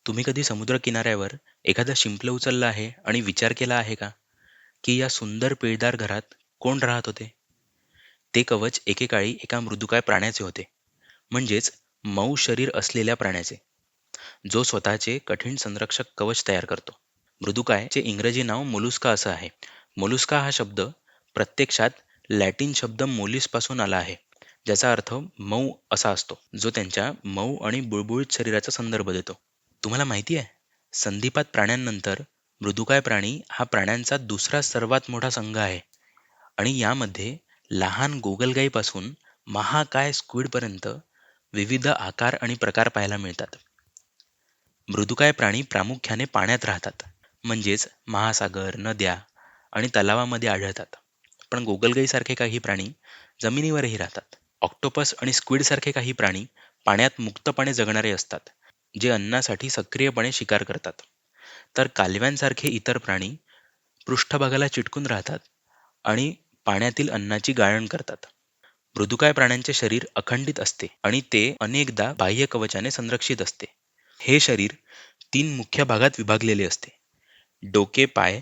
तुम्ही कधी समुद्रकिनाऱ्यावर एखादं शिंपलं उचललं आहे आणि विचार केला आहे का, की या सुंदर पिळदार घरात कोण राहत होते? ते कवच एकेकाळी एका मृदुकाय प्राण्याचे होते, म्हणजेच मऊ शरीर असलेल्या प्राण्याचे, जो स्वतःचे कठीण संरक्षक कवच तयार करतो. मृदुकायचे इंग्रजी नाव मोलुस्का असं आहे. मोलुस्का हा शब्द प्रत्यक्षात लॅटिन शब्द मोलिस पासून आला आहे, ज्याचा अर्थ मऊ असा असतो, जो त्यांच्या मऊ आणि बुळबुळीत शरीराचा संदर्भ देतो. तुम्हाला माहिती आहे, संधिपात प्राण्यांनंतर मृदुकाय प्राणी हा प्राण्यांचा दुसरा सर्वात मोठा संघ आहे आणि यामध्ये लहान गोगलगाईपासून महाकाय स्क्विडपर्यंत विविध आकार आणि प्रकार पाहायला मिळतात. मृदुकाय प्राणी प्रामुख्याने पाण्यात राहतात, म्हणजेच महासागर, नद्या आणि तलावामध्ये आढळतात. पण गोगलगाईसारखे काही प्राणी जमिनीवरही राहतात. ऑक्टोपस आणि स्क्विड सारखे काही प्राणी पाण्यात मुक्तपणे जगणारे असतात, जे अन्नासाठी सक्रियपणे शिकार करतात. तर कालव्यांसारखे इतर प्राणी पृष्ठभागाला चिटकून राहतात आणि पाण्यातील अन्नाची गाळण करतात. मृदुकाय प्राण्यांचे शरीर अखंडित असते आणि ते अनेकदा बाह्य कवचाने संरक्षित असते. हे शरीर तीन मुख्य भागात विभागलेले असते: डोके, पाय,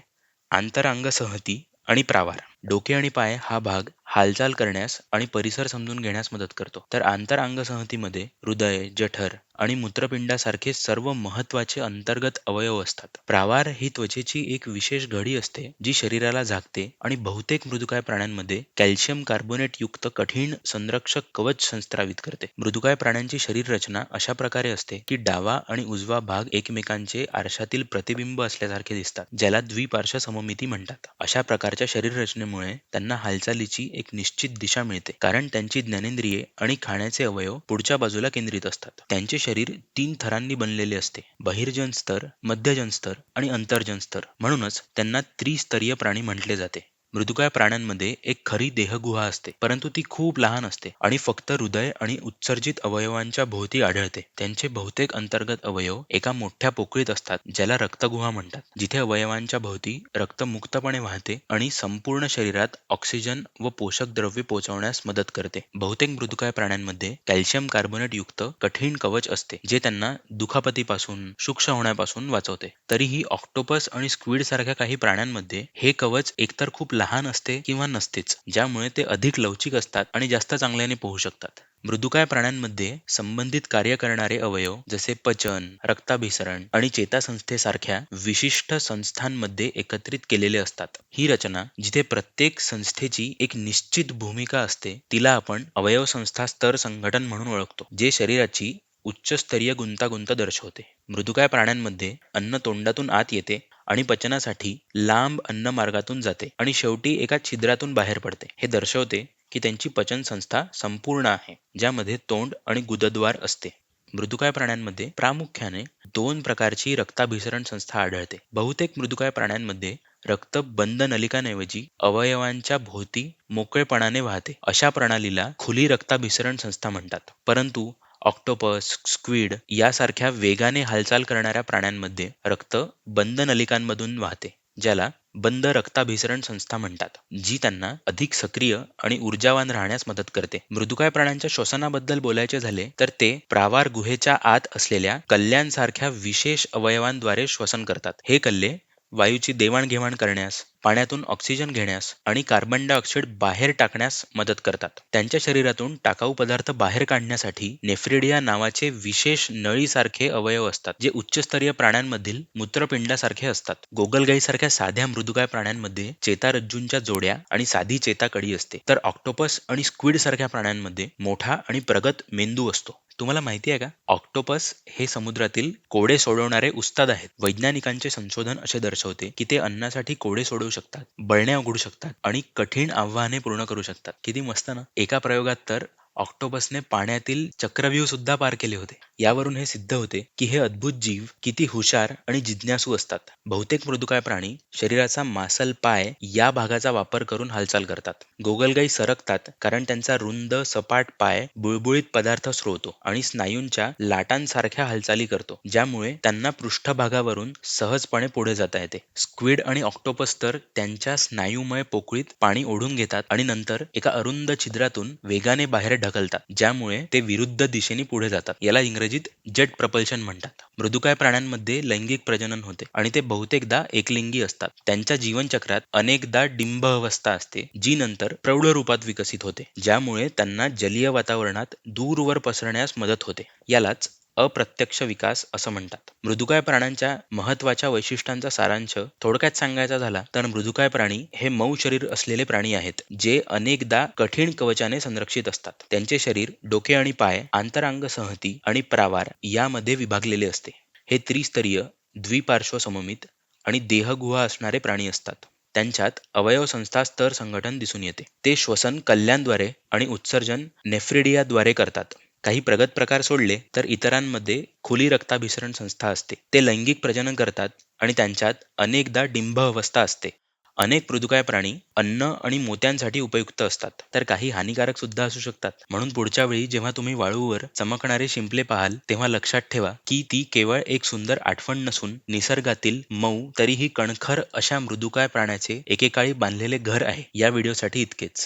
आंतरांगसंहती आणि प्रावार. डोके आणि पाय हा भाग हालचाल करण्यास आणि परिसर समजून घेण्यास मदत करतो, तर आंतरांगसंहतीमध्ये हृदय, जठर आणि मूत्रपिंडासारखे सर्व महत्वाचे अंतर्गत अवयव असतात. प्रावार ही त्वचेची एक विशेष घडी असते, जी शरीराला झाकते आणि बहुतेक मृदुकाय प्राण्यांमध्ये कॅल्शियम कार्बोनेट युक्त कठीण संरक्षक कवच संस्त्रावित करते. मृदुकाय प्राण्यांची शरीर रचना अशा प्रकारे असते की डावा आणि उजवा भाग एकमेकांचे आरशातील प्रतिबिंब असल्यासारखे दिसतात, ज्याला द्विपार्श्व सममिती म्हणतात. अशा प्रकारच्या शरीर रचनेमुळे त्यांना हालचालीची एक निश्चित दिशा मिळते, कारण त्यांची ज्ञानेंद्रिये आणि खाण्याचे अवयव पुढच्या बाजूला केंद्रित असतात. त्यांचे शरीर तीन थरांनी बनलेले असते: बहिर्जन स्तर, मध्यजन स्तर आणि अंतर्जन स्तर. म्हणूनच त्यांना त्रिस्तरीय प्राणी म्हटले जाते. मृदुकाय प्राण्यांमध्ये एक खरी देहगुहा असते, परंतु ती खूप लहान असते आणि फक्त हृदय आणि उत्सर्जित अवयवांच्या भोवती आढळते. त्यांचे बहुतेक अंतर्गत अवयव एका मोठ्या पोकळीत असतात, ज्याला रक्तगुहा म्हणतात, जिथे अवयवांच्या भोवती रक्त मुक्तपणे वाहते आणि संपूर्ण शरीरात ऑक्सिजन व पोषक द्रव्ये पोहोचवण्यास मदत करते. बहुतेक मृदुकाय प्राण्यांमध्ये कॅल्शियम कार्बोनेट युक्त कठीण कवच असते, जे त्यांना दुखापतीपासून, शुष्क होण्यापासून वाचवते. तरीही ऑक्टोपस आणि स्क्विड सारख्या काही प्राण्यांमध्ये हे कवच एकतर खूप लहान असते किंवा नसतेच, ज्यामुळे ते अधिक लवचिक असतात आणि जास्त चांगल्याने पोहू शकतात. मृदुकाय प्राण्यांमध्ये संबंधित कार्य करणारे अवयव जसे पचन, रक्ताभिसरण आणि चेतासंस्थेसारख्या विशिष्ट संस्थांमध्ये एकत्रित केलेले असतात. ही रचना, जिथे प्रत्येक संस्थेची एक निश्चित भूमिका असते, तिला आपण अवयवसंस्था स्तर संघटन म्हणून ओळखतो, जे शरीराची उच्चस्तरीय गुंतागुंत दर्शवते. मृदुकाय प्राण्यांमध्ये अन्न तोंडातून आत येते आणि पचनासाठी लांब अन्न मार्गातून जाते आणि शेवटी एका छिद्रातून बाहेर पडते. हे दर्शवते की त्यांची पचन संस्था संपूर्ण आहे, ज्यामध्ये तोंड आणि गुदद्वार असते. मृदुकाय प्राण्यांमध्ये प्रामुख्याने दोन प्रकारची रक्ताभिसरण संस्था आढळते. बहुतेक मृदुकाय प्राण्यांमध्ये रक्त बंद नलिकांऐवजी अवयवांच्या भोवती मोकळेपणाने वाहते. अशा प्रणालीला खुली रक्ताभिसरण संस्था म्हणतात. परंतु ऑक्टोपस, स्क्विड यासारख्या वेगाने हालचाल करणाऱ्या प्राण्यांमध्ये रक्त बंद नलिकांमधून वाहते, ज्याला बंद रक्ताभिसरण संस्था म्हणतात, जी त्यांना अधिक सक्रिय आणि ऊर्जावान राहण्यास मदत करते. मृदुकाय प्राण्यांच्या श्वसनाबद्दल बोलायचे झाले तर ते प्रावार गुहेच्या आत असलेल्या कल्ल्यांसारख्या विशेष अवयवांद्वारे श्वसन करतात. हे कल्ले वायूची देवाणघेवाण करण्यास, पाण्यातून ऑक्सिजन घेण्यास आणि कार्बन डायऑक्साईड बाहेर टाकण्यास मदत करतात. त्यांच्या शरीरातून टाकाऊ पदार्थ बाहेर काढण्यासाठी नेफ्रिडिया नावाचे विशेष नळीसारखे अवयव असतात, जे उच्चस्तरीय प्राण्यांमधील मूत्रपिंडासारखे असतात. गोगलगाईसारख्या साध्या मृदुकाय प्राण्यांमध्ये चेतारज्जूंच्या जोड्या आणि साधी चेताकडी असते, तर ऑक्टोपस आणि स्क्विड सारख्या प्राण्यांमध्ये मोठा आणि प्रगत मेंदू असतो. तुम्हाला माहिती आहे का, ऑक्टोपस हे समुद्रातील कोडे सोडवणारे उस्ताद आहेत. वैज्ञानिकांचे संशोधन असे दर्शवते की ते अन्नासाठी कोडे सोडवू शकतात, बळण्या उघडू शकतात आणि कठीण आव्हाने पूर्ण करू शकतात. किती मस्त ना. एका प्रयोगात तर ऑक्टोपसने पाण्यातील चक्रव्यूह सुद्धा पार केले होते. यावरून हे सिद्ध होते की हे अद्भुत जीव किती हुशार आणि जिज्ञासू असतात. बहुतेक मृदुकाय प्राणी शरीराचा मासल पाय या भागाचा वापर करून हालचाल करतात. गोगलगाई सरकतात कारण त्यांचा रुंद सपाट पाय बुळबुळीत पदार्थ स्रोतो आणि स्नायूंच्या लाटांसारख्या हालचाली करतो, ज्यामुळे त्यांना पृष्ठभागावरून सहजपणे पुढे जाता येते. स्क्विड आणि ऑक्टोपस तर त्यांच्या स्नायुमय पोकळीत पाणी ओढून घेतात आणि नंतर एका अरुंद छिद्रातून वेगाने बाहेर ढकलतात, ज्यामुळे ते विरुद्ध दिशेने पुढे जातात. याला इंग्रजीत जेट प्रपल्शन म्हणतात. मृदुकाय प्राण्यांमध्ये लैंगिक प्रजनन होते आणि ते बहुतेकदा एकलिंगी असतात. त्यांच्या जीवनचक्रात अनेकदा डिंब अवस्था असते, जी नंतर प्रौढ रूपात विकसित होते, ज्यामुळे त्यांना जलीय वातावरणात दूरवर पसरण्यास मदत होते. यालाच अप्रत्यक्ष विकास असं म्हणतात. मृदुकाय प्राण्यांच्या महत्त्वाच्या वैशिष्ट्यांचा सारांश थोडक्यात सांगायचा झाला तर मृदुकाय प्राणी हे मऊ शरीर असलेले प्राणी आहेत, जे अनेकदा कठीण कवचाने संरक्षित असतात. त्यांचे शरीर डोके आणि पाय, आंतरांग संहती आणि प्रावार यामध्ये विभागलेले असते. हे त्रिस्तरीय, द्विपार्श्व सममित आणि देहगुहा असणारे प्राणी असतात. त्यांच्यात अवयव संस्था स्तर संघटन दिसून येते. ते श्वसन कल्ल्यांद्वारे आणि उत्सर्जन नेफ्रिडियाद्वारे करतात. काही प्रगत प्रकार सोडले तर इतरांमध्ये खुली रक्ताभिसरण संस्था असते. ते लैंगिक प्रजनन करतात आणि त्यांच्यात अनेकदा डिंब अवस्था असते. अनेक मृदुकाय प्राणी अन्न आणि मोत्यांसाठी उपयुक्त असतात, तर काही हानिकारक सुद्धा असू शकतात. म्हणून पुढच्या वेळी जेव्हा तुम्ही वाळूवर चमकणारे शिंपले पाहाल, तेव्हा लक्षात ठेवा की ती केवळ एक सुंदर आठवण नसून निसर्गातील मऊ तरीही कणखर अशा मृदुकाय प्राण्याचे एकेकाळी बांधलेले घर आहे. या व्हिडिओसाठी इतकेच.